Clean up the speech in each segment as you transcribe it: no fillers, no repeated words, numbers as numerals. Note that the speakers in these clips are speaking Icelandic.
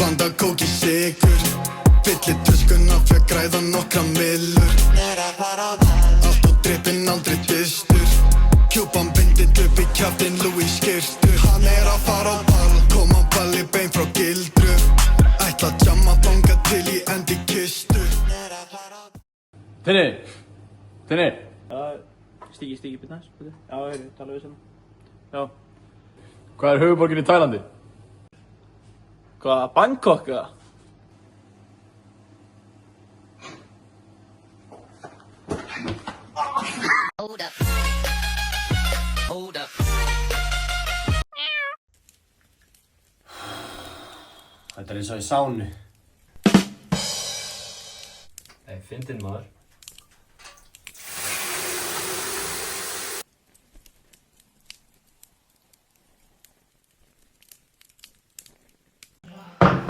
blanda kók í sykur. Fylli tuskuna, fekk græða nokkra millur. Allt á drippinn, aldrei dystur. Kjúpan bindið upp í kjaftinn, Louis skyrtu. Hann að fara á ball, kom á balli bein frá gildru. Ætla að jamma þangað til í endi kistu. Tinni! Stíki byrja næst. Já, tala við sem. Já. Hvað höfuðborgin í Tælandi? Hvað, Bangkok eða? Hold up. Þetta eins og í sánu. Nei, fyndin maður.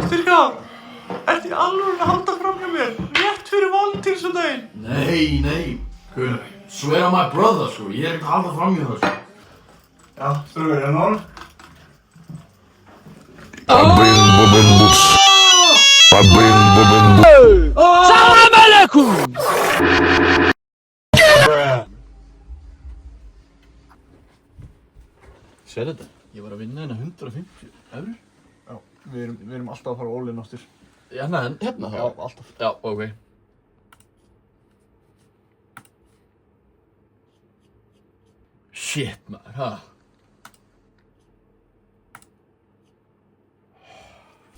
Styrka! Ertu í alveg að halda fram hjá mér? Rétt fyrir Valentínsdaginn! Nei. Swear on my brother, sko. Ég ekki að halda fram í það, sko. Já, styrka, nál. Salam alaikum! Sér þetta? Ég var að vinna hérna 150 eurur. Já, við erum alltaf að fara all in áttur. Hérna þá? Já, alltaf. Já, ok. Shit maður, ha?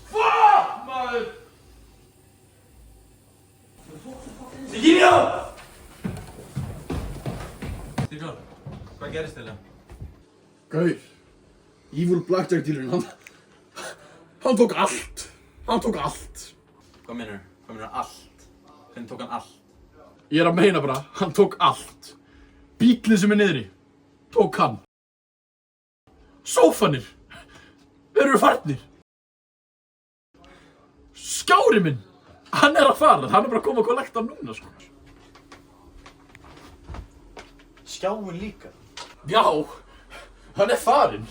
Fuck maður! Sigurjón! Sigurjón, hvað gerist þér? Gaur. Evil Blackjack dealerinn, hann tók allt. Hvað meinar allt? Hvernig tók hann allt? Ég að meina bara, hann tók allt. Bíllinn sem niðri, tók hann. Sófanir, eru farnir. Skjári minn, hann að fara, hann bara að koma að kollekta núna, sko. Skjáin líka. Já, hann farinn.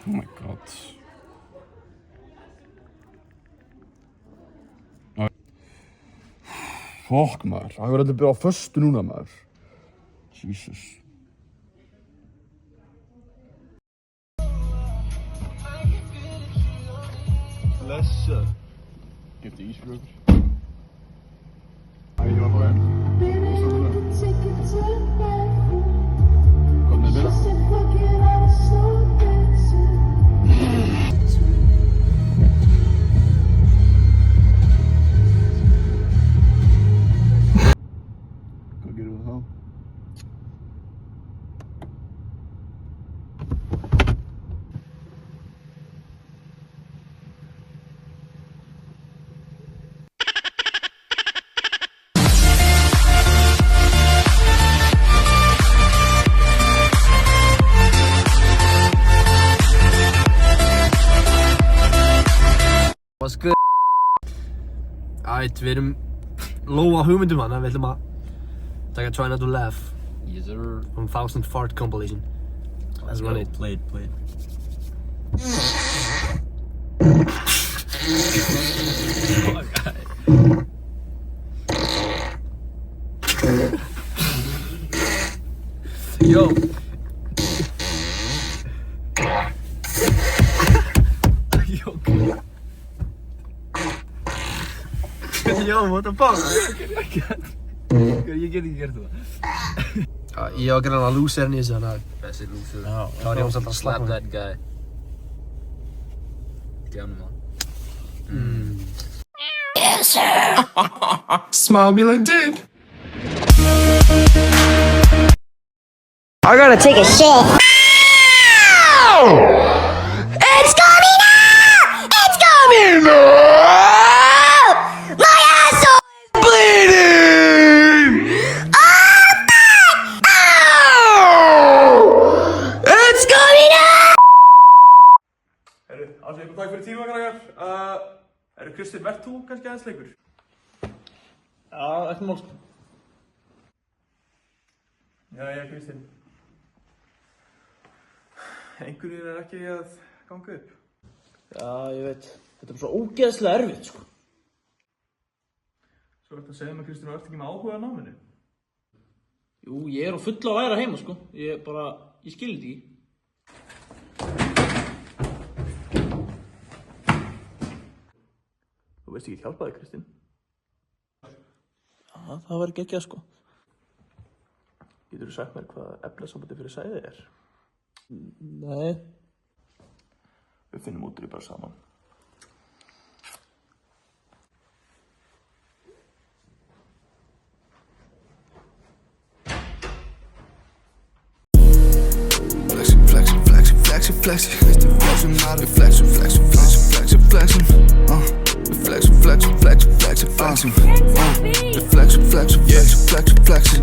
Oh my god. Fokk maður, það hefur allir byrjað á föstu núna maður. Jesus. Blessa. Gifti ís fyrir okkur. Ég var bara einn. Hvað með byrja? Hvað gerum við þá? What's good? Alright, við erum lóa hugmyndum hana, við ætlum að taka Try Not To Laugh. Yes sir. From Thousand Fart compilation. Let's run it. Play it. Yo! Yo, what the fuck? Ég get ekki gert það. Ég var grann að lúserinn í þessu, þannig að... Þessi lúsur. þá var ég samt að Slap slappa that guy. Djánum það. Yes, sir. Smile me like did. I'm gonna take a shit. It's coming out! It's coming out! My asshole is bleeding! Oh, fuck! Oh! It's coming out! Herru, allir ykkur takk fyrir tíma, krakkar. Herru, Kristinn, verð þú kannski aðeins leikur? Já, ekki mál. Jæja, Kristinn. Einhverjir ekki að ganga upp. Já, ég veit. Þetta er svo ógeðslega erfitt, sko. Svo ertu að segja mig, Kristinn, þú ert ekki með áhuga á náminu? Jú, ég er á fulla að væra heima, sko. Ég skil þetta ekki. Þú veist ekki hjálpa þig, Kristinn. Já, það var geggjað, sko. Getur þú sagt mér hvað efnasambandi fyrir sæði er? Nei. Við finnum út úr því bara saman. Flexing, flexing, flexing, flexing, flexing. Flexing, flexing, flexing, flexing, flexing, flexing. We flexing, flexing, flexing, flexing, flexing. We flexing, flexing, flexing, flexing, flexing.